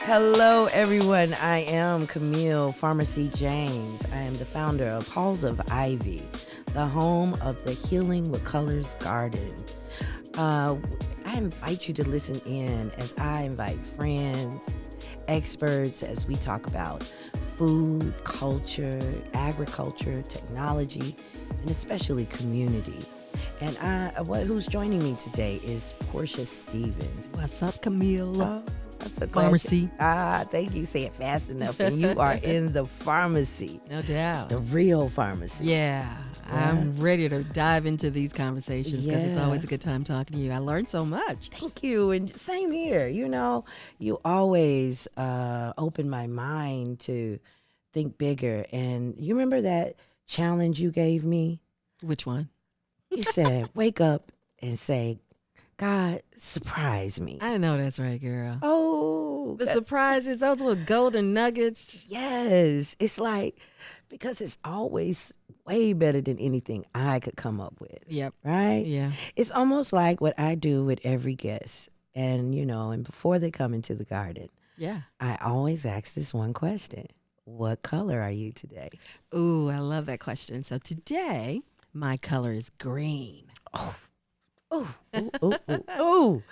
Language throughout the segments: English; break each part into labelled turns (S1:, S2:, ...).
S1: Hello, everyone. I am Camille FarmerC James. I am the founder of Halls of Ivy, the home of the Healing with Colors Garden. I invite you to listen in as I invite friends, experts, as we talk about food, culture, agriculture, technology, and especially community. And who's joining me today is Portia Stevens.
S2: What's up, Camille?
S1: Oh, I'm so glad.
S2: FarmerC.
S1: Thank you. Say it fast enough. And you are in the pharmacy.
S2: No doubt.
S1: The real pharmacy.
S2: Yeah. I'm ready to dive into these conversations because it's always a good time talking to you. I learned so much.
S1: Thank you. And same here. You know, you always open my mind to think bigger. And you remember that challenge you gave me?
S2: Which one?
S1: You said, wake up and say, God, surprise me.
S2: I know that's right, girl.
S1: Oh.
S2: The surprises, those little golden nuggets.
S1: Yes. It's like, because it's always way better than anything I could come up with.
S2: Yep.
S1: Right?
S2: Yeah.
S1: It's almost like what I do with every guest. And, you know, and before they come into the garden,
S2: Yeah.
S1: I always ask this one question. What color are you today?
S2: Ooh, I love that question. So today, my color is green.
S1: Ooh, ooh, ooh, ooh, ooh.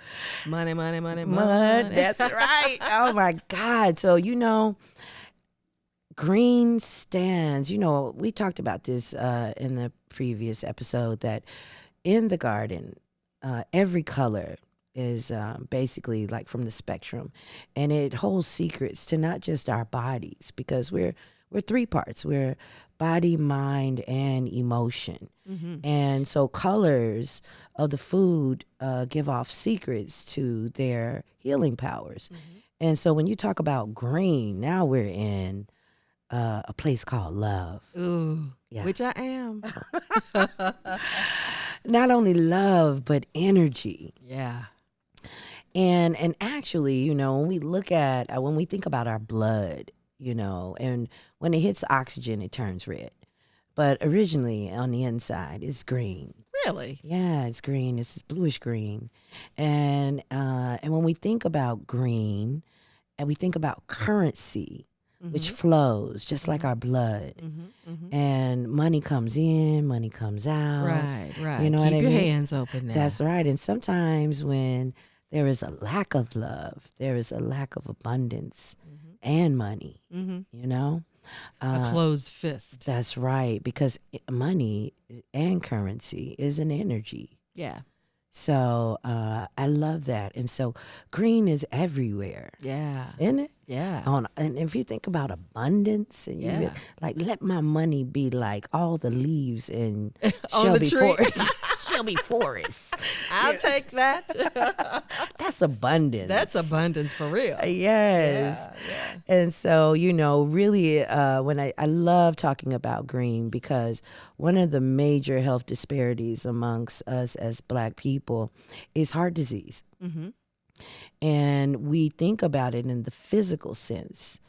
S2: Money, money, money,
S1: Mud.
S2: money.
S1: That's right. Oh, my God. So, you know, green stands, you know, we talked about this in the previous episode, that in the garden, every color is basically like from the spectrum, and it holds secrets to not just our bodies, because we're three parts. We're body, mind, and emotion. Mm-hmm. And so colors of the food give off secrets to their healing powers. Mm-hmm. And so when you talk about green, now we're in a place called love.
S2: Ooh,
S1: Yeah.
S2: which I am.
S1: Not only love, but energy.
S2: Yeah.
S1: And actually, you know, when we think about our blood, you know, and when it hits oxygen, it turns red. But originally on the inside, it's green.
S2: Really?
S1: Yeah, it's green. It's bluish green. And when we think about green, and we think about currency, which flows just like our blood. And money comes in, money comes out.
S2: Right, right.
S1: You know
S2: Keep
S1: what I
S2: your
S1: mean?
S2: hands open now.
S1: That's right. And sometimes when there is a lack of love, there is a lack of abundance and money, you know?
S2: A closed fist.
S1: That's right, because money and currency is an energy.
S2: Yeah.
S1: So I love that. And so green is everywhere.
S2: Yeah.
S1: Isn't it?
S2: Yeah.
S1: And if you think about abundance, and you like, let my money be like all the leaves in Shelby Forest. Shelby Forest.
S2: I'll take that.
S1: That's abundance.
S2: That's abundance for real.
S1: Yes.
S2: Yeah.
S1: And so, you know, really, when I love talking about green, because one of the major health disparities amongst us as Black people is heart disease. Mm-hmm. And we think about it in the physical sense.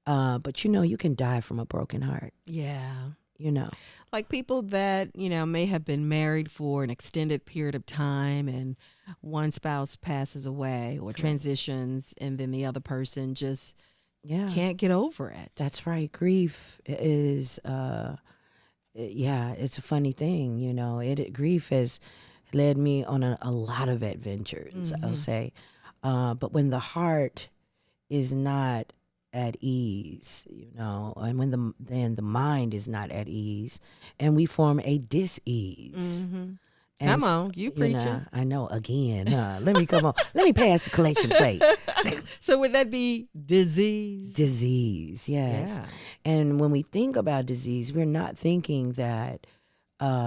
S1: But, you know, you can die from a broken heart.
S2: Yeah.
S1: You know.
S2: Like people that, you know, may have been married for an extended period of time and one spouse passes away or transitions, and then the other person just can't get over it.
S1: That's right. Grief is, it's a funny thing, you know. Grief has led me on a lot of adventures, I'll say. But when the heart is not at ease, you know, and when the mind is not at ease, and we form a dis-ease.
S2: Mm-hmm. Come on, you preaching.
S1: Know, I know, again, huh? Let me come on. Let me pass the collection plate.
S2: So would that be disease?
S1: Disease, yes. Yeah. And when we think about disease, we're not thinking that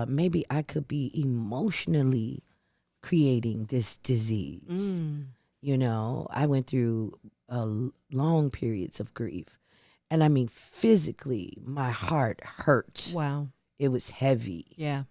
S1: maybe I could be emotionally creating this disease. You know, I went through long periods of grief. And I mean, physically, my heart hurt.
S2: Wow.
S1: It was heavy.
S2: Yeah.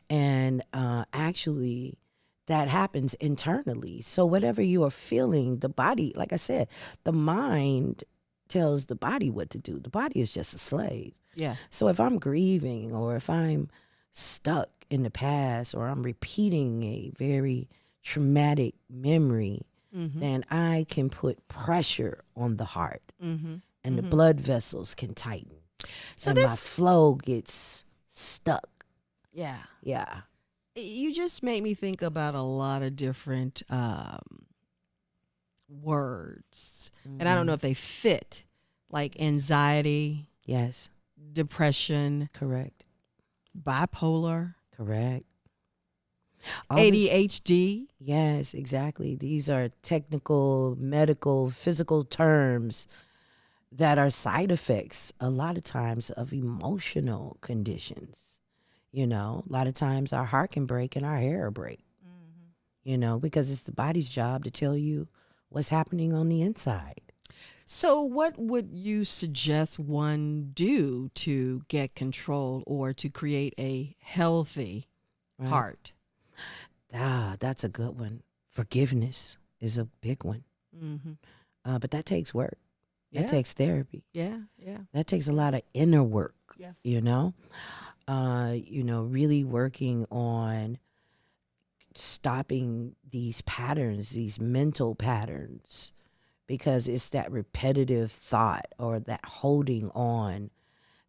S1: And actually, that happens internally. So whatever you are feeling, the body, like I said, the mind tells the body what to do. The body is just a slave.
S2: Yeah.
S1: So if I'm grieving, or if I'm stuck in the past, or I'm repeating a very traumatic memory, then I can put pressure on the heart,
S2: Mm-hmm.
S1: and the blood vessels can tighten,
S2: So
S1: and my
S2: this,
S1: flow gets stuck.
S2: yeah,
S1: Yeah.
S2: you just made me think about a lot of different words, and I don't know if they fit, like anxiety,
S1: Yes.
S2: depression,
S1: Correct.
S2: bipolar,
S1: Correct. All this.
S2: ADHD.
S1: Yes, exactly. These are technical, medical, physical terms that are side effects a lot of times of emotional conditions. A lot of times our heart can break and our hair will break, because it's the body's job to tell you what's happening on the inside.
S2: So, what would you suggest one do to get control or to create a healthy
S1: Right?
S2: heart?
S1: That's a good one. Forgiveness is a big one.
S2: Mm-hmm.
S1: But that takes work.
S2: Yeah.
S1: That takes therapy.
S2: Yeah. Yeah.
S1: That takes a lot of inner work.
S2: Yeah.
S1: Really working on stopping these patterns, these mental patterns, because it's that repetitive thought or that holding on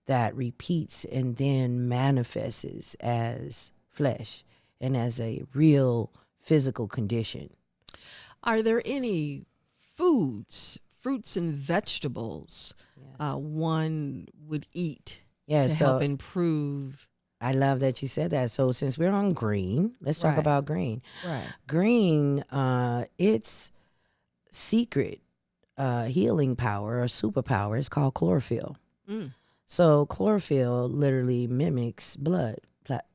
S1: that repeats and then manifests as flesh and as a real physical condition.
S2: Are there any foods, fruits and vegetables,
S1: Yes.
S2: one would eat
S1: Yeah,
S2: to
S1: so
S2: help improve?
S1: I love that you said that. So since we're on green, let's talk
S2: Right.
S1: about green.
S2: Right.
S1: Green, its secret healing power or superpower is called chlorophyll.
S2: Mm.
S1: So chlorophyll literally mimics blood,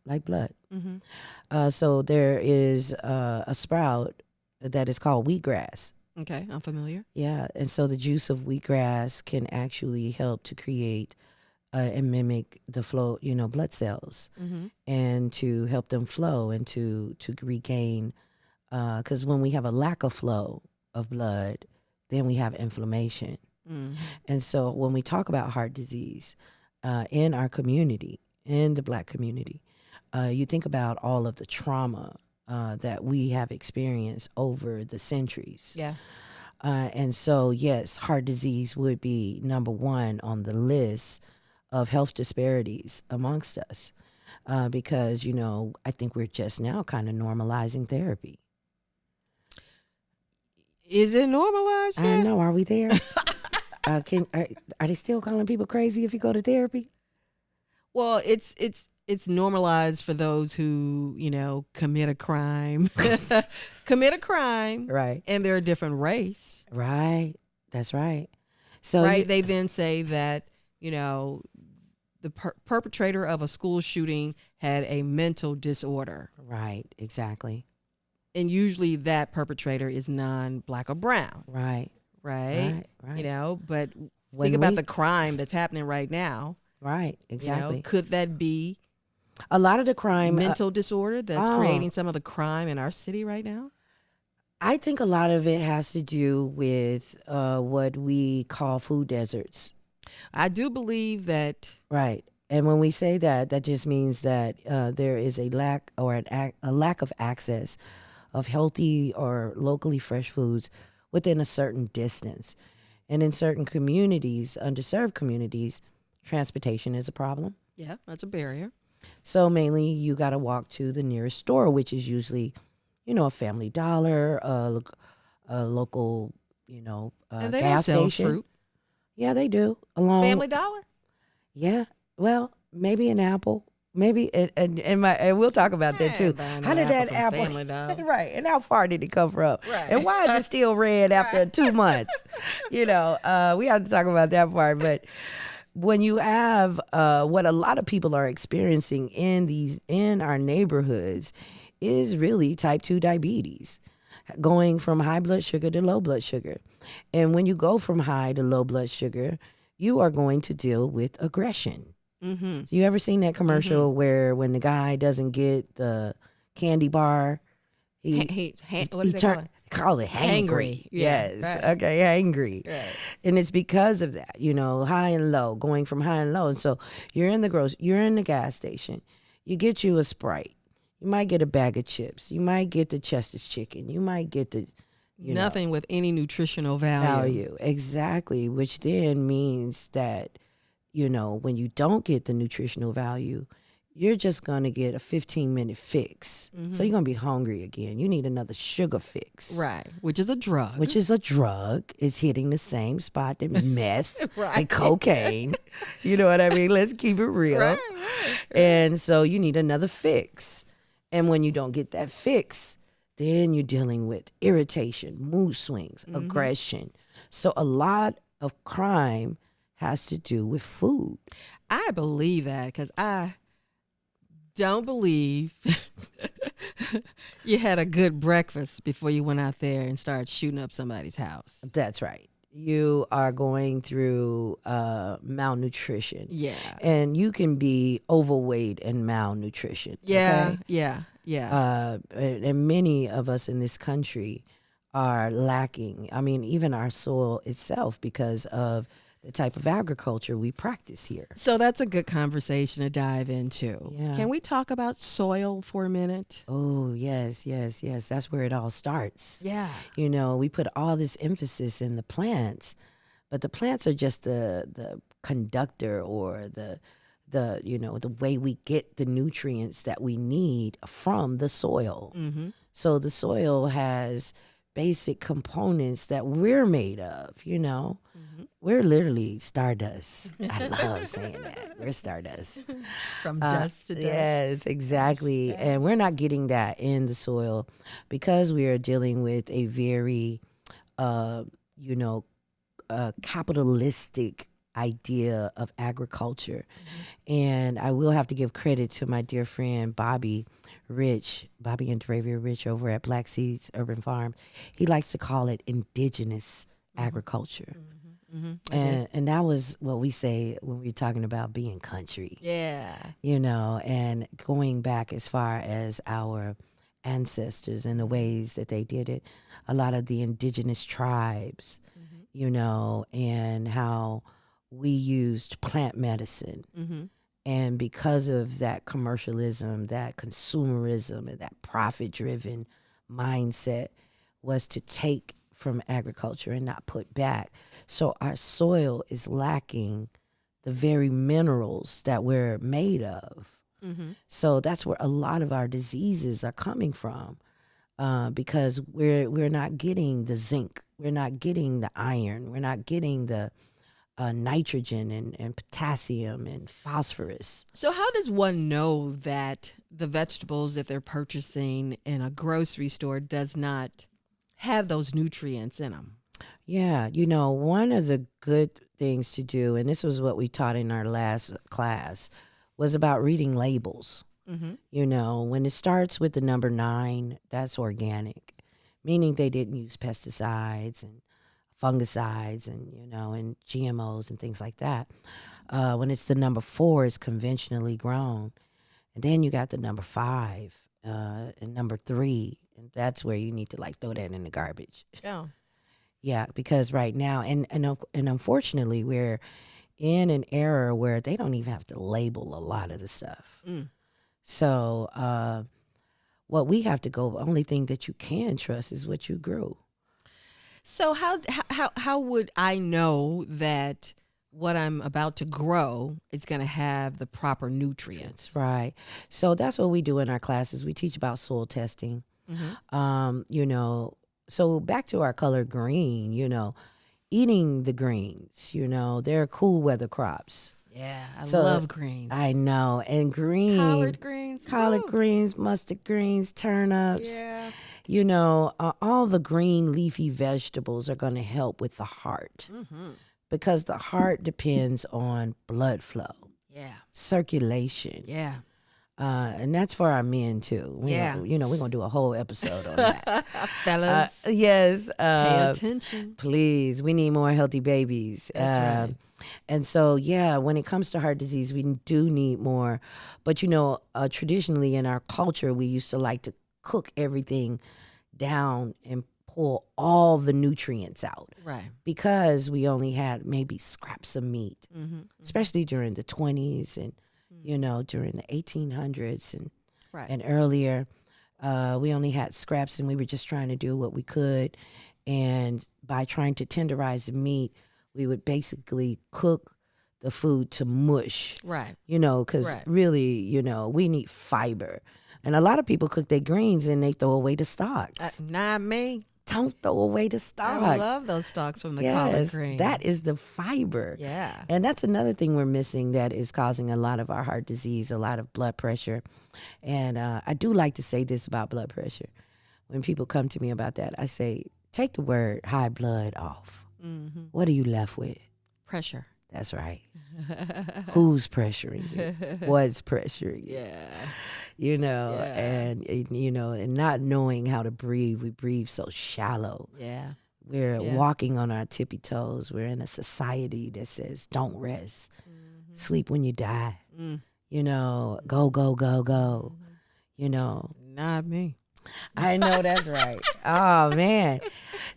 S1: like blood.
S2: Mm-hmm.
S1: So there is a sprout that is called wheatgrass.
S2: Okay, I'm familiar.
S1: Yeah, and so the juice of wheatgrass can actually help to create and mimic the flow, blood cells, and to help them flow and to regain. Because when we have a lack of flow of blood, then we have inflammation. And so when we talk about heart disease in our community, in the Black community, you think about all of the trauma that we have experienced over the centuries.
S2: Yeah.
S1: And so, yes, heart disease would be number one on the list of health disparities amongst us because, I think we're just now kind of normalizing therapy.
S2: Is it normalized yet?
S1: I know. Are we there? Are they still calling people crazy if you go to therapy?
S2: Well, it's normalized for those who, commit a crime. Commit a crime.
S1: Right.
S2: And they're a different race.
S1: Right. That's right. So
S2: right. They then say that, the perpetrator of a school shooting had a mental disorder.
S1: Right. Exactly.
S2: And usually that perpetrator is non-Black or brown.
S1: Right.
S2: Right.
S1: Right.
S2: But think about the crime that's happening right now.
S1: Right. Exactly.
S2: Could that be
S1: a lot of the crime
S2: mental disorder that's creating some of the crime in our city right now?
S1: I think a lot of it has to do with what we call food deserts.
S2: I do believe that.
S1: Right. And when we say that, that just means that there is a lack or a lack of access of healthy or locally fresh foods within a certain distance. And in certain communities, underserved communities, transportation is a problem.
S2: Yeah, that's a barrier.
S1: So mainly you got to walk to the nearest store, which is usually, a Family Dollar, a local,
S2: and they
S1: gas
S2: don't sell
S1: station.
S2: Fruit.
S1: Yeah, they do.
S2: Family Dollar?
S1: Yeah. Well, maybe an apple. Maybe and we'll talk about that too. How did that apple right? And how far did it come from?
S2: Right.
S1: And why is it still red after 2 months? We have to talk about that part. But when you have what a lot of people are experiencing in our neighborhoods is really type 2 diabetes, going from high blood sugar to low blood sugar. And when you go from high to low blood sugar, you are going to deal with aggression.
S2: Mm-hmm.
S1: So you ever seen that commercial where when the guy doesn't get the candy bar,
S2: what do they
S1: call it hangry.
S2: Yeah,
S1: yes.
S2: right.
S1: Okay, hangry.
S2: Right.
S1: And it's because of that, high and low, going from high and low. And so you're in the gas station. You get you a Sprite. You might get a bag of chips. You might get the Chester's chicken. You might get the
S2: Nothing with any nutritional value.
S1: Exactly, which then means that, when you don't get the nutritional value, you're just going to get a 15-minute fix. So you're going to be hungry again. You need another sugar fix.
S2: Right, which is a drug.
S1: It's hitting the same spot that meth and cocaine. You know what I mean? Let's keep it real.
S2: Right.
S1: And so you need another fix. And when you don't get that fix, then you're dealing with irritation, mood swings, aggression. So a lot of crime has to do with food.
S2: I believe that because I don't believe you had a good breakfast before you went out there and started shooting up somebody's house.
S1: That's right. You are going through malnutrition.
S2: Yeah.
S1: And you can be overweight and malnutrition.
S2: Yeah,
S1: okay?
S2: yeah.
S1: And many of us in this country are lacking. I mean, even our soil itself, because of the type of agriculture we practice here.
S2: So that's a good conversation to dive into.
S1: Yeah.
S2: Can we talk about soil for a minute?
S1: Oh, yes. That's where it all starts.
S2: Yeah.
S1: We put all this emphasis in the plants, but the plants are just the conductor or the way we get the nutrients that we need from the soil.
S2: Mm-hmm.
S1: So the soil has basic components that we're made of, We're literally stardust. I love saying that. We're stardust.
S2: From dust to dust.
S1: Yes, exactly. And we're not getting that in the soil because we are dealing with a very, capitalistic idea of agriculture. And I will have to give credit to my dear friend Bobby and Dravia Rich over at Black Seeds Urban Farm. He likes to call it indigenous agriculture. And that was what we say when we're talking about being country.
S2: Yeah.
S1: And going back as far as our ancestors and the ways that they did it, a lot of the indigenous tribes, and how we used plant medicine. And because of that commercialism, that consumerism, and that profit-driven mindset was to take from agriculture and not put back. So our soil is lacking the very minerals that we're made of. So that's where a lot of our diseases are coming from, because we're not getting the zinc, we're not getting the iron, we're not getting the nitrogen and potassium and phosphorus.
S2: So how does one know that the vegetables that they're purchasing in a grocery store does not have those nutrients in them?
S1: Yeah, one of the good things to do, and this was what we taught in our last class, was about reading labels. When it starts with the number 9, that's organic, meaning they didn't use pesticides and fungicides and and GMOs and things like that. When it's the number 4, it's conventionally grown, and then you got the number 5 and number 3, and that's where you need to throw that in the garbage.
S2: Oh,
S1: yeah, because right now, and unfortunately, we're in an era where they don't even have to label a lot of the stuff. So what we have to go, the only thing that you can trust is what you grew.
S2: So how would I know that what I'm about to grow is going to have the proper nutrients?
S1: Right. So that's what we do in our classes. We teach about soil testing. So back to our color green, eating the greens, they're cool weather crops.
S2: Yeah, I love greens.
S1: I know. And collard greens, mustard greens, turnips.
S2: Yeah.
S1: All the green leafy vegetables are going to help with the heart, because the heart depends on blood flow, circulation.
S2: Yeah.
S1: And that's for our men too. We're going to do a whole episode on that.
S2: Fellas.
S1: Yes.
S2: Pay attention.
S1: Please. We need more healthy babies.
S2: That's right.
S1: And so, when it comes to heart disease, we do need more. But, traditionally in our culture, we used to like to cook everything down and pull all the nutrients out.
S2: Right.
S1: Because we only had maybe scraps of meat, especially during the 20s and, during the 1800s and earlier. We only had scraps, and we were just trying to do what we could. And by trying to tenderize the meat, we would basically cook the food to mush.
S2: Right.
S1: Because really, we need fiber. And a lot of people cook their greens and they throw away the stalks.
S2: Not me.
S1: Don't throw away the stalks.
S2: I love those stalks from the collard green.
S1: That is the fiber.
S2: Yeah.
S1: And that's another thing we're missing that is causing a lot of our heart disease, a lot of blood pressure. And I do like to say this about blood pressure. When people come to me about that, I say, take the word high blood off. Mm-hmm. What are you left with?
S2: Pressure.
S1: That's right. Who's pressuring you? What's pressuring you? And not knowing how to breathe. We breathe so shallow.
S2: Yeah.
S1: We're walking on our tippy toes. We're in a society that says, don't rest. Mm-hmm. Sleep when you die. Mm. Go, go, go, go.
S2: Not me.
S1: I know that's right. Oh, man.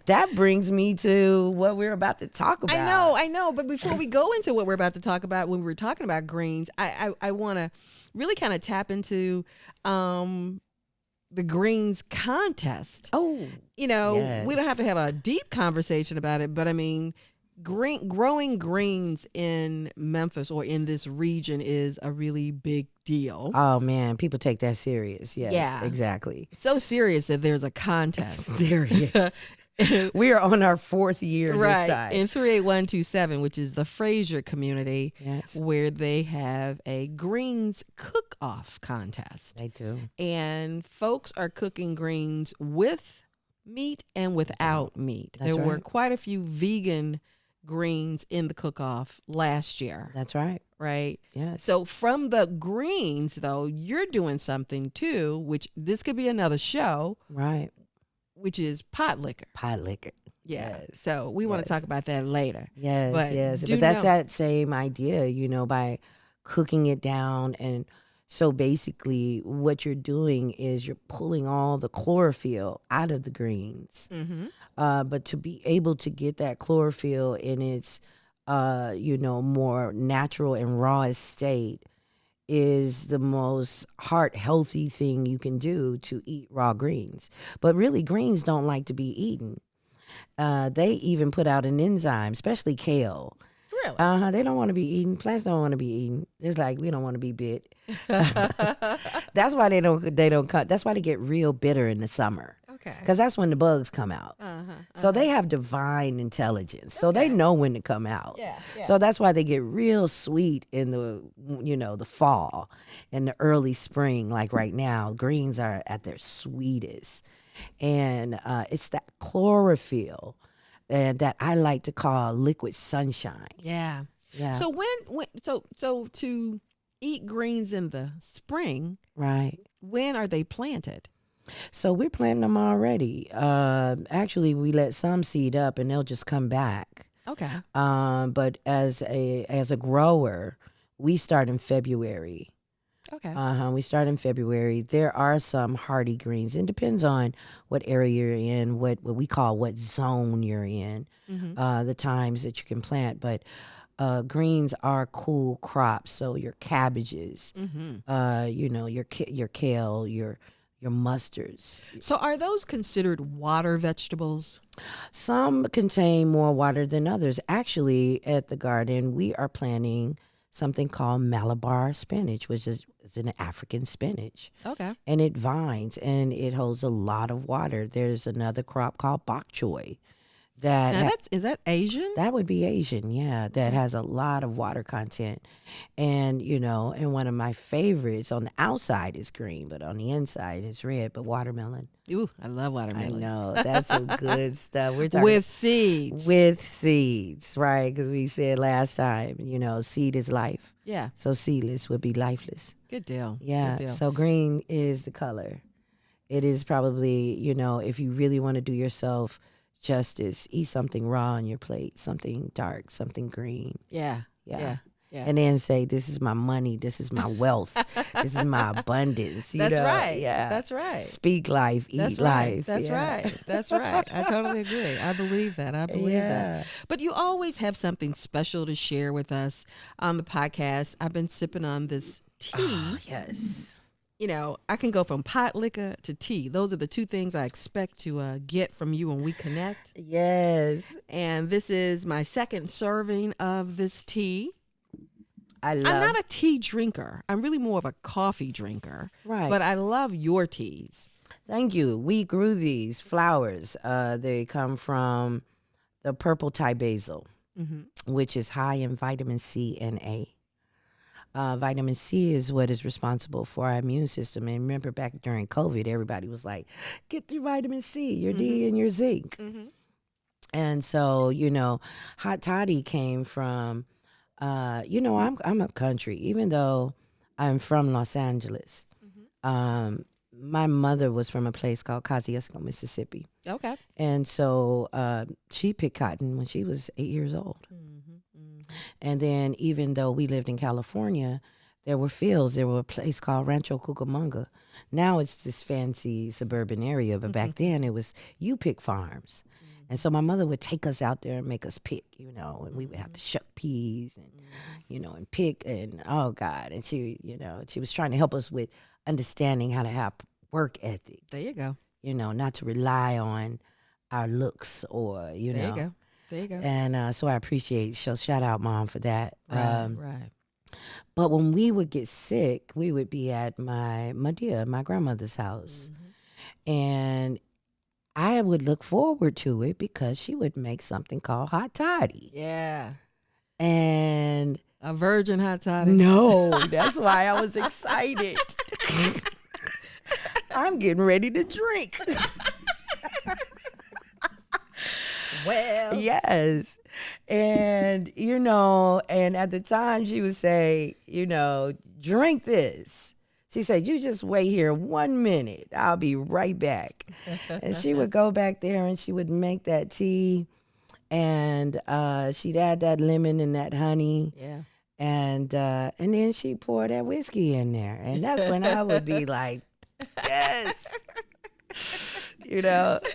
S1: That brings me to what we're about to talk about.
S2: I know. But before we go into what we're about to talk about, when we were talking about greens, I want to really kind of tap into the greens contest.
S1: Oh, yes.
S2: We don't have to have a deep conversation about it, but I mean, growing greens in Memphis or in this region is a really big deal.
S1: Oh man, people take that serious. Yes,
S2: yeah,
S1: exactly.
S2: So serious that there's a contest.
S1: There is. We are on our 4th year this time.
S2: In 38127, which is the Fraser community,
S1: yes,
S2: where they have a greens cook-off contest.
S1: They do.
S2: And folks are cooking greens with meat and without meat.
S1: That's
S2: there were
S1: right.
S2: quite a few vegan greens in the cook-off last year.
S1: That's right.
S2: Right?
S1: Yes.
S2: So from the greens, though, you're doing something too, which this could be another show.
S1: Right.
S2: Which is pot liquor.
S1: Pot liquor.
S2: Yeah.
S1: Yes.
S2: So we want to talk about that later.
S1: Yes,
S2: but
S1: yes. But that's that same idea, by cooking it down. And so basically what you're doing is you're pulling all the chlorophyll out of the greens. Mm-hmm. But to be able to get that chlorophyll in its, more natural and rawest state is the most heart healthy thing you can do to eat raw greens. But really, greens don't like to be eaten. They even put out an enzyme, especially kale.
S2: Really?
S1: They don't want to be eaten. Plants don't want to be eaten. It's like we don't want to be bit. That's why they don't cut. That's why they get real bitter in the summer.
S2: Okay.
S1: Because that's when the bugs come out. So they have divine intelligence. So they know when to come out.
S2: Yeah.
S1: So that's why they get real sweet in the, the fall and the early spring. Like right now, greens are at their sweetest. And it's that chlorophyll that I like to call liquid sunshine.
S2: Yeah.
S1: Yeah.
S2: So so to eat greens in the spring,
S1: right?
S2: When are they planted?
S1: So we're planting them already. Actually, we let some seed up and they'll just come back.
S2: Okay.
S1: But as a grower, we start in February.
S2: Okay.
S1: We start in February. There are some hardy greens. It depends on what area you're in, what we call what zone you're in, the times that you can plant. But greens are cool crops. So your cabbages, your kale, your mustards.
S2: So are those considered water vegetables?
S1: Some contain more water than others. Actually, at the garden, we are planting something called Malabar spinach, which is an African spinach.
S2: Okay.
S1: And it vines and it holds a lot of water. There's another crop called bok choy.
S2: Is that Asian?
S1: That would be Asian, yeah. That has a lot of water content. And, and one of my favorites on the outside is green, but on the inside it's red, but watermelon.
S2: Ooh, I love watermelon.
S1: I know. That's some good stuff. We're talking
S2: with seeds.
S1: With seeds, right? Because we said last time, seed is life.
S2: Yeah.
S1: So seedless would be lifeless.
S2: Good deal.
S1: Yeah.
S2: Good deal.
S1: So green is the color. It is probably, if you really want to do yourself justice, eat something raw on your plate, something dark, something green.
S2: Yeah.
S1: And then say, this is my money, this is my wealth, this is my abundance.
S2: That's right.
S1: Yeah.
S2: That's right.
S1: Speak life, eat life.
S2: That's right. That's right. I totally agree. I believe that. That. But you always have something special to share with us on the podcast. I've been sipping on this tea.
S1: Oh, yes.
S2: I can go from pot liquor to tea. Those are the two things I expect to get from you when we connect.
S1: Yes.
S2: And this is my second serving of this tea. I'm not a tea drinker. I'm really more of a coffee drinker.
S1: Right.
S2: But I love your teas.
S1: Thank you. We grew these flowers. They come from the purple Thai basil, which is high in vitamin C and A. Vitamin C is what is responsible for our immune system. And remember back during COVID, everybody was like, get your vitamin C, your D, and your zinc. And so, hot toddy came from, I'm a country, even though I'm from Los Angeles. My mother was from a place called Kosciuszko, Mississippi.
S2: Okay.
S1: And so she picked cotton when she was 8 years old. And then even though we lived in California, there were fields. There were a place called Rancho Cucamonga. Now it's this fancy suburban area, but back then it was you pick farms. And so my mother would take us out there and make us pick, and we would have to shuck peas and, and pick and, oh God. And she, she was trying to help us with understanding how to have work ethic.
S2: There you go.
S1: Not to rely on our looks or,
S2: There you go. There you go.
S1: And so I appreciate, so shout out Mom for that.
S2: Right.
S1: But when we would get sick, we would be at my grandmother's house. And I would look forward to it because she would make something called hot toddy.
S2: Yeah.
S1: And
S2: a virgin hot toddy?
S1: No, that's why I was excited. I'm getting ready to drink.
S2: Well.
S1: Yes. And, and at the time she would say, drink this. She said, you just wait here 1 minute. I'll be right back. And she would go back there and she would make that tea. And she'd add that lemon and that honey.
S2: Yeah.
S1: And then she poured that whiskey in there. And that's when I would be like, yes.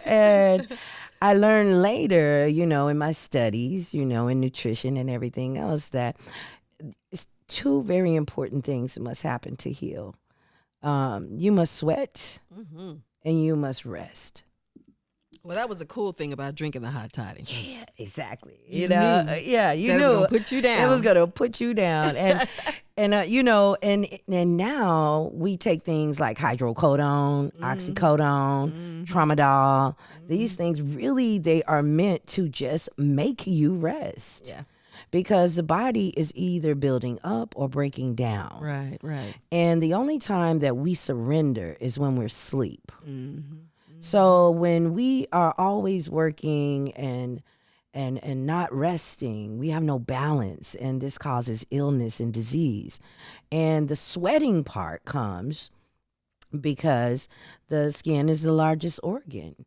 S1: And I learned later, in my studies, in nutrition and everything else, that it's two very important things that must happen to heal. You must sweat and you must rest.
S2: Well, that was a cool thing about drinking the hot toddy.
S1: Yeah, exactly.
S2: You
S1: knew.
S2: It was gonna put you down.
S1: It was gonna put you down, and now we take things like hydrocodone, oxycodone, tramadol. These things really, they are meant to just make you rest.
S2: Yeah.
S1: Because the body is either building up or breaking down.
S2: Right.
S1: And the only time that we surrender is when we're asleep. So when we are always working and not resting, we have no balance, and this causes illness and disease. And the sweating part comes because the skin is the largest organ,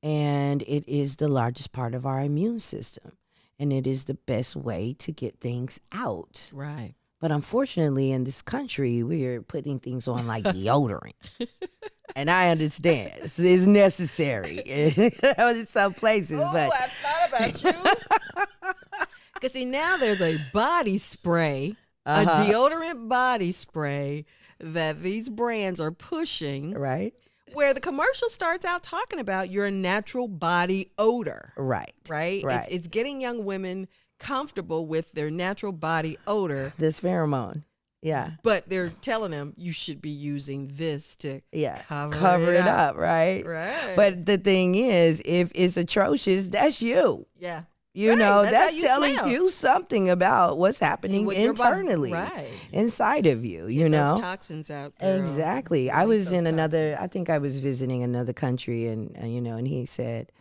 S1: and it is the largest part of our immune system, and it is the best way to get things out.
S2: Right.
S1: But unfortunately, in this country, we're putting things on like deodorant. And I understand it's necessary in some places. But
S2: I thought about you. Because see, now there's a body spray, a deodorant body spray that these brands are pushing.
S1: Right.
S2: Where the commercial starts out talking about your natural body odor.
S1: Right.
S2: It's getting young women comfortable with their natural body odor.
S1: This pheromone. Yeah.
S2: But they're telling them you should be using this to
S1: cover it up, right?
S2: Right.
S1: But the thing is, if it's atrocious, that's you.
S2: Yeah.
S1: That's telling you something about what's happening internally, inside of you,
S2: Get those toxins out, girl.
S1: Exactly. I was in I think I was visiting another country and he said,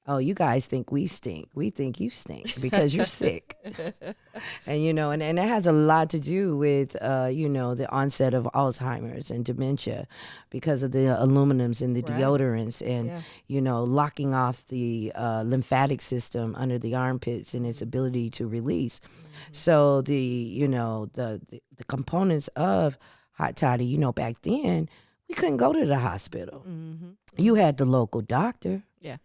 S1: oh, you guys think we stink. We think you stink because you're sick. And, and it has a lot to do with, the onset of Alzheimer's and dementia because of the aluminums in the deodorants and, locking off the lymphatic system under the armpits and its ability to release. So the components of hot toddy, back then, we couldn't go to the hospital. You had the local doctor.
S2: Yeah.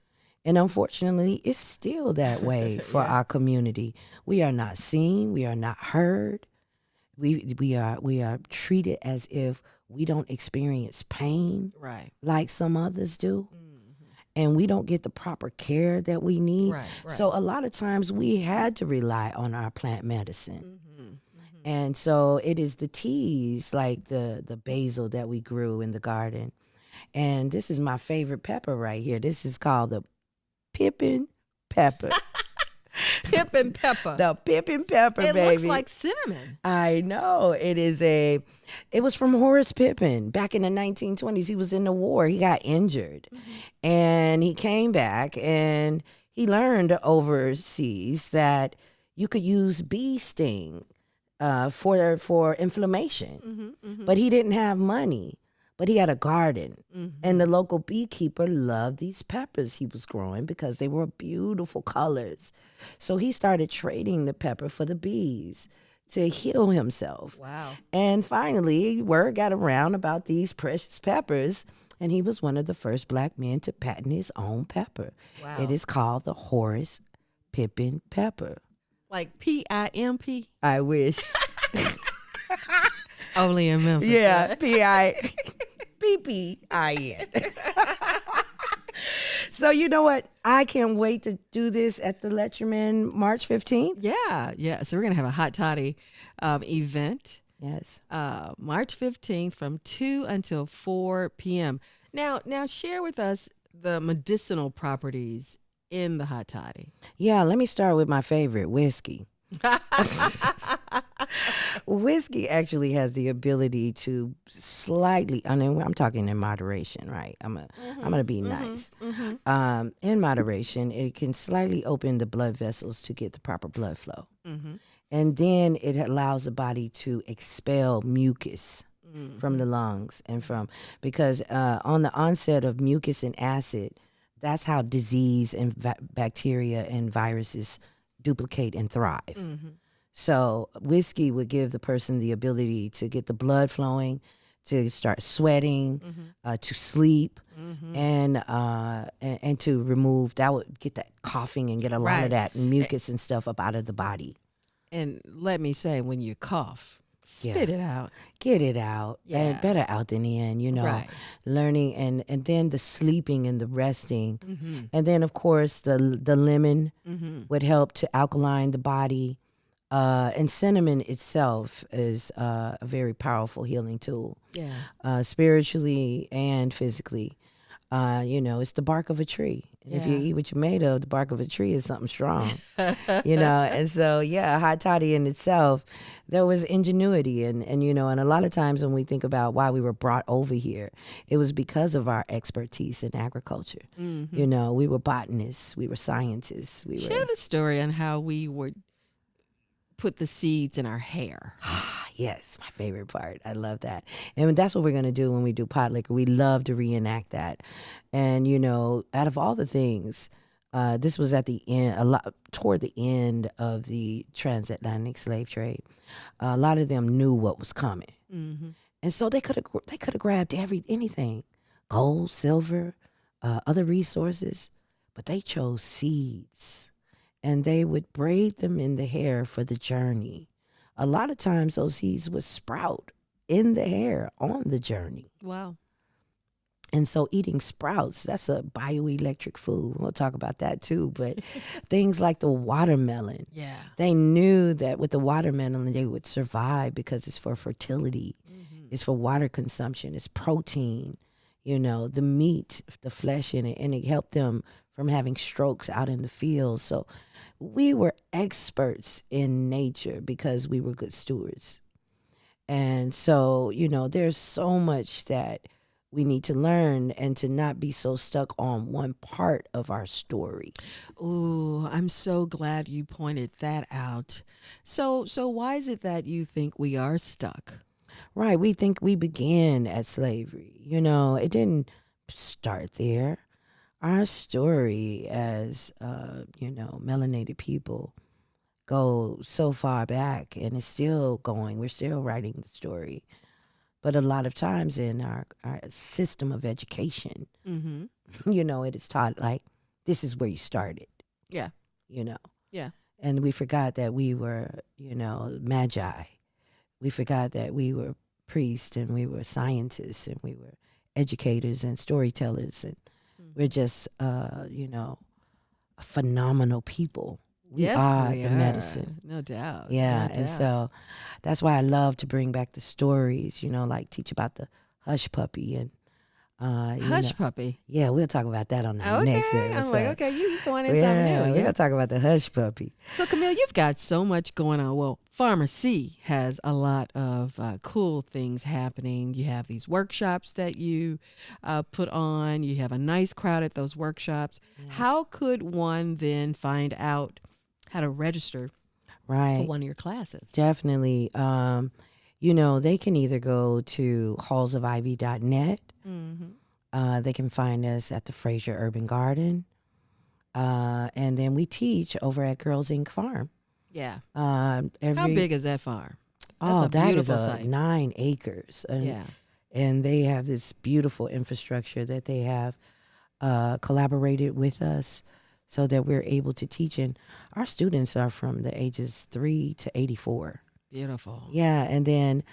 S1: And unfortunately, it's still that way for our community. We are not seen. We are not heard. We are treated as if we don't experience pain
S2: Right.
S1: like some others do. And we don't get the proper care that we need.
S2: Right.
S1: So a lot of times we had to rely on our plant medicine.
S2: Mm-hmm.
S1: And so it is the teas like the basil that we grew in the garden. And this is my favorite pepper right here. This is called the pippin pepper.
S2: Pippin pepper.
S1: The pippin pepper,
S2: It
S1: baby.
S2: looks like cinnamon.
S1: I know. It was from Horace Pippin back in the 1920s. He was in the war. He got injured. And he came back and he learned overseas that you could use bee sting for inflammation. But he didn't have money. But he had a garden. And the local beekeeper loved these peppers he was growing because they were beautiful colors. So he started trading the pepper for the bees to heal himself.
S2: Wow.
S1: And finally, word got around about these precious peppers, and he was one of the first black men to patent his own pepper.
S2: Wow.
S1: It is called the Horace Pippin pepper.
S2: Like PIMP?
S1: I wish.
S2: Only in Memphis.
S1: Yeah, PPIN. So you know what? I can't wait to do this at the Letcherman March 15th.
S2: Yeah. So we're going to have a hot toddy event.
S1: Yes.
S2: March 15th from 2 until 4 p.m. Now share with us the medicinal properties in the hot toddy.
S1: Yeah, let me start with my favorite, whiskey. Whiskey actually has the ability to slightly, I mean, I'm talking in moderation, right? I'm gonna be nice. In moderation, it can slightly open the blood vessels to get the proper blood flow. And then it allows the body to expel mucus from the lungs because on the onset of mucus and acid, that's how disease and bacteria and viruses duplicate and thrive. So whiskey would give the person the ability to get the blood flowing, to start sweating, to sleep, and to remove, that would get that coughing and get a lot of that mucus and stuff up out of the body.
S2: And let me say, when you cough, spit it out.
S1: Get it out. And better out than in,
S2: Right.
S1: learning and then the sleeping and the resting. And then, of course, the lemon would help to alkaline the body. And cinnamon itself is a very powerful healing tool.
S2: Yeah.
S1: Spiritually and physically. It's the bark of a tree. And if you eat what you're made of, the bark of a tree is something strong. And so, hot toddy in itself, there was ingenuity. And a lot of times when we think about why we were brought over here, it was because of our expertise in agriculture. We were botanists, we were scientists.
S2: Share the story on how we would put the seeds in our hair.
S1: Yes, my favorite part. I love that. And that's what we're going to do when we do pot liquor. We love to reenact that. And, out of all the things, this was at the end, toward the end of the transatlantic slave trade. A lot of them knew what was coming. And so they could have grabbed anything, gold, silver, other resources, but they chose seeds. And they would braid them in the hair for the journey. A lot of times those seeds would sprout in the hair on the journey.
S2: Wow.
S1: And so eating sprouts, that's a bioelectric food. We'll talk about that too. But things like the watermelon.
S2: Yeah.
S1: They knew that with the watermelon they would survive because it's for fertility. It's for water consumption. It's protein. The meat, the flesh in it. And it helped them from having strokes out in the field. So we were experts in nature because we were good stewards. And so, there's so much that we need to learn and to not be so stuck on one part of our story.
S2: Ooh, I'm so glad you pointed that out. So why is it that you think we are stuck?
S1: Right. We think we began at slavery. It didn't start there. Our story as, melanated people go so far back and it's still going. We're still writing the story. But a lot of times in our system of education, it is taught like, this is where you started.
S2: Yeah.
S1: Yeah. And we forgot that we were, magi. We forgot that we were priests, and we were scientists, and we were educators and storytellers, and we're just, phenomenal people. We are the medicine.
S2: No doubt.
S1: Yeah.
S2: No
S1: And
S2: doubt.
S1: so that's why I love to bring back the stories, like teach about the hush puppy and
S2: Hush puppy.
S1: Yeah, we'll talk about that on the next episode.
S2: I'm like, okay, you going in something new.
S1: Yeah, we're
S2: Yeah.
S1: gonna talk about the hush puppy.
S2: So, Camille, you've got so much going on. Well, FarmerC has a lot of cool things happening. You have these workshops that you put on. You have a nice crowd at those workshops. Yes. How could one then find out how to register for one of your classes?
S1: Definitely. They can either go to hallsofivy.net. Mm-hmm. They can find us at the Fraser Urban Garden. And then we teach over at Girls Inc. Farm.
S2: Yeah. How big is that farm?
S1: That is 9 acres.
S2: And,
S1: and they have this beautiful infrastructure that they have collaborated with us so that we're able to teach. And our students are from the ages 3 to 84.
S2: Beautiful.
S1: Yeah. And then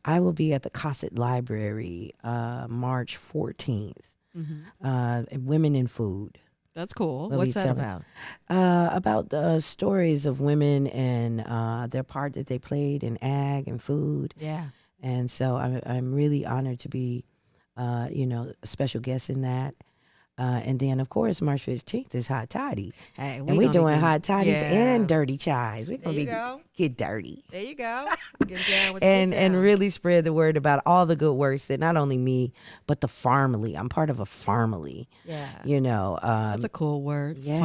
S1: I will be at the Cosset Library March 14th. Mm-hmm. Women in Food.
S2: That's cool. What's that about?
S1: About the stories of women and their part that they played in ag and food.
S2: Yeah.
S1: And so I'm really honored to be, a special guest in that. And then, of course, March 15th is Hot Toddy.
S2: Hey,
S1: and we're doing Hot Toddies and Dirty Chies. We're going to get dirty.
S2: There you go. Get down with
S1: and really spread the word about all the good works that not only me, but the Farmily. I'm part of a Farmily.
S2: Yeah.
S1: That's
S2: a cool word.
S1: Yeah.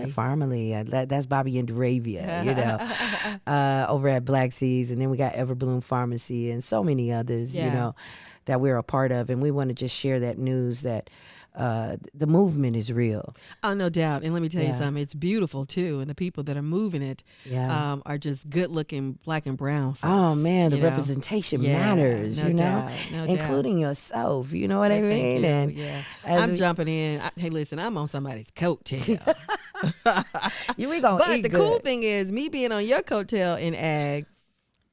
S1: Farmily. That's Bobby and Duravia, over at Black Seas. And then we got Everbloom Pharmacy and so many others, that we're a part of. And we want to just share that news that the movement is real.
S2: Oh, no doubt. And let me tell you something. It's beautiful, too. And the people that are moving it are just good-looking black and brown folks.
S1: Oh, man. The representation matters,
S2: no doubt,
S1: including yourself. You know what I mean?
S2: And I'm jumping in. Hey, listen, I'm on somebody's coattail. But the cool thing is, me being on your coattail in ag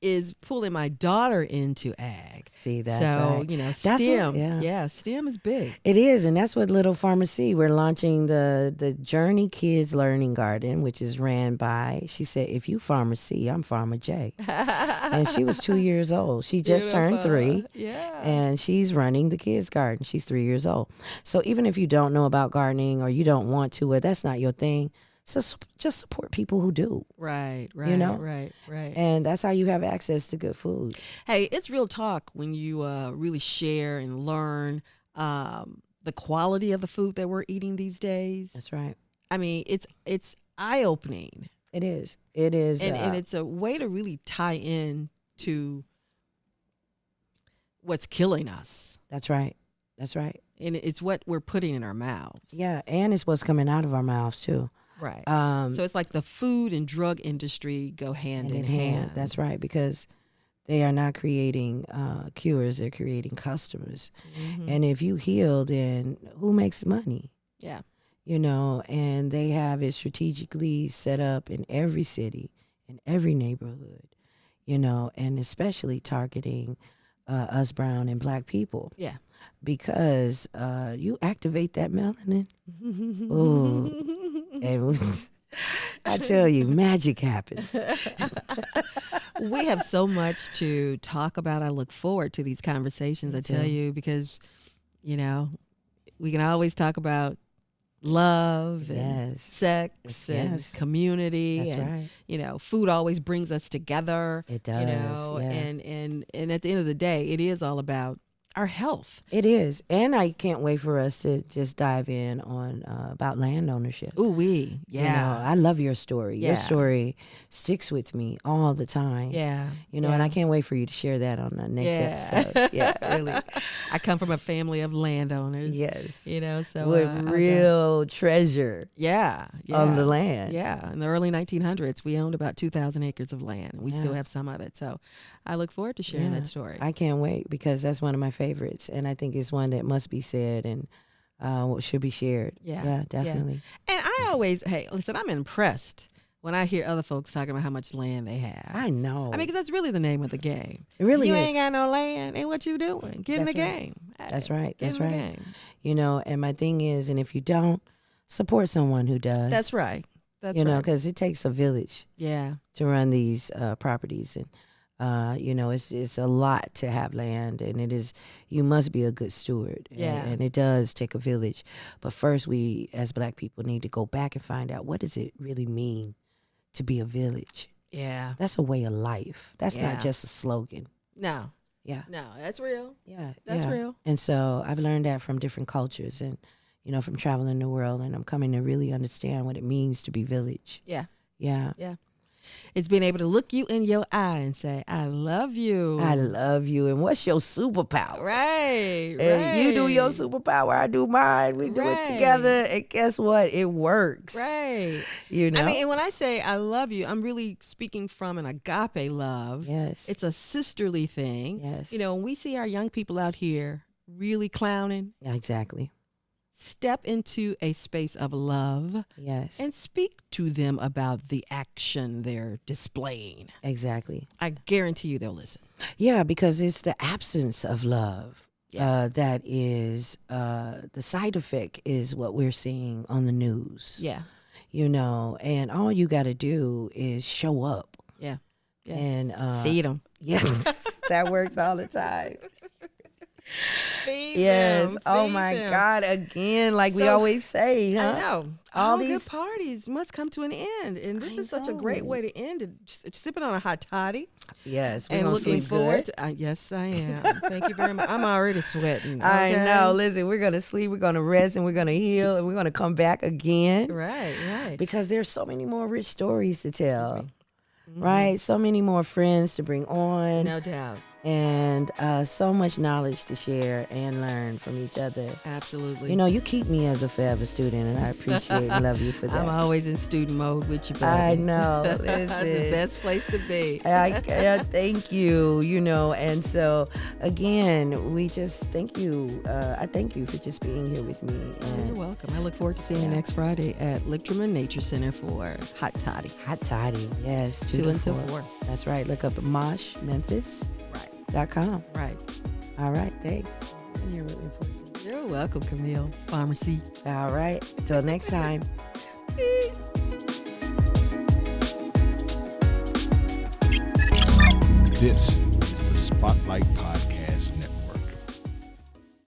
S2: is pulling my daughter into ag.
S1: See, that's right.
S2: STEM. STEM is big.
S1: It is, and that's what Little FarmerC. We're launching the Journey Kids Learning Garden, which is ran by, she said, if you FarmerC, I'm Farmer J. And she was 2 years old. She just turned 3.
S2: Yeah.
S1: And she's running the kids garden. She's 3 years old. So even if you don't know about gardening or you don't want to, or that's not your thing, so just support people who do.
S2: Right. Right.
S1: And that's how you have access to good food.
S2: Hey, it's real talk when you really share and learn the quality of the food that we're eating these days.
S1: That's right.
S2: I mean, it's eye-opening.
S1: It is. It is.
S2: And it's a way to really tie in to what's killing us.
S1: That's right. That's right.
S2: And it's what we're putting in our mouths.
S1: Yeah, and it's what's coming out of our mouths, too.
S2: Right. So it's like the food and drug industry go hand in hand.
S1: That's right, because they are not creating cures, they're creating customers. Mm-hmm. And if you heal, then who makes money?
S2: Yeah.
S1: And they have it strategically set up in every city, in every neighborhood, and especially targeting us brown and black people.
S2: Yeah.
S1: Because you activate that melanin. Ooh. And I tell you, magic happens.
S2: We have so much to talk about. I look forward to these conversations, I tell you, because, we can always talk about love and sex and community.
S1: That's
S2: and,
S1: right.
S2: Food always brings us together.
S1: It does.
S2: And at the end of the day, it is all about our health.
S1: It is. And I can't wait for us to just dive in on about land ownership. I love your story. Your story sticks with me all the time. And I can't wait for you to share that on the next episode. Yeah, really.
S2: I come from a family of landowners.
S1: Yes.
S2: So
S1: with real treasure. On the land.
S2: Yeah. In the early 1900s, we owned about 2,000 acres of land. We still have some of it. So I look forward to sharing that story.
S1: I can't wait, because that's one of my favorites, and I think it's one that must be said and should be shared. Yeah, definitely.
S2: And I always, hey, listen, I'm impressed when I hear other folks talking about how much land they have.
S1: I know.
S2: I mean, because that's really the name of the game.
S1: It really
S2: you
S1: is.
S2: ain't got no land, and what you doing? Get in the game.
S1: That's right.
S2: Get
S1: That's
S2: in the
S1: right.
S2: game.
S1: You know, and my thing is, and if you don't, support someone who does.
S2: That's right. That's
S1: you know,
S2: right.
S1: because it takes a village.
S2: Yeah.
S1: To run these properties, and you know, it's a lot to have land, and it is, you must be a good steward.
S2: Yeah.
S1: And it does take a village. But first, we as Black people need to go back and find out, what does it really mean to be a village?
S2: Yeah.
S1: That's a way of life. That's not just a slogan.
S2: No.
S1: Yeah.
S2: No, that's real.
S1: Yeah.
S2: That's real.
S1: And so I've learned that from different cultures, and you know, from traveling the world, and I'm coming to really understand what it means to be village.
S2: Yeah.
S1: Yeah.
S2: Yeah. It's being able to look you in your eye and say, I love you.
S1: I love you. And what's your superpower?
S2: Right.
S1: And you do your superpower, I do mine. We do it together. And guess what? It works.
S2: Right.
S1: You know?
S2: I mean, and when I say I love you, I'm really speaking from an agape love.
S1: Yes.
S2: It's a sisterly thing.
S1: Yes.
S2: You know, when we see our young people out here really clowning.
S1: Yeah, exactly.
S2: Step into a space of love.
S1: Yes.
S2: And speak to them about the action they're displaying.
S1: Exactly.
S2: I guarantee you they'll listen.
S1: Yeah, because it's the absence of love that is, the side effect is what we're seeing on the news.
S2: Yeah.
S1: You know, and all you got to do is show up.
S2: Yeah. Yeah.
S1: And
S2: feed them.
S1: Yes, that works all the time.
S2: Feed
S1: yes.
S2: them,
S1: oh
S2: feed
S1: my
S2: them.
S1: God. Again, like we always say, huh?
S2: I know.
S1: All
S2: these
S1: these
S2: good parties must come to an end, and this is such a great way to end it. Sipping on a hot toddy.
S1: Yes, we're
S2: and
S1: gonna
S2: looking
S1: sleep
S2: forward.
S1: good.
S2: Yes, I am. Thank you very much. I'm already sweating.
S1: I
S2: okay?
S1: know. Listen, we're gonna sleep. We're gonna rest, and we're gonna heal, and we're gonna come back again.
S2: Right. Right.
S1: Because there's so many more rich stories to tell.
S2: Mm-hmm.
S1: Right? So many more friends to bring on.
S2: No doubt.
S1: And so much knowledge to share and learn from each other.
S2: Absolutely.
S1: You know, you keep me as a forever student, and I appreciate and love you for that.
S2: I'm always in student mode with you, baby.
S1: I know. Listen.
S2: the best place to be.
S1: I thank you, you know. And so, again, we just thank you. I thank you for just being here with me. And
S2: you're welcome. I look forward to seeing you next Friday at Lichterman Nature Center for Hot Toddy.
S1: Hot Toddy, yes.
S2: 2 until 4.
S1: That's right. Look up Mosh Memphis. .com.
S2: Right.
S1: All right. Thanks. I'm here with me for you.
S2: You're welcome, Camille. FarmerC.
S1: All right. Till next time.
S2: Peace.
S3: This is the Spotlight Podcast.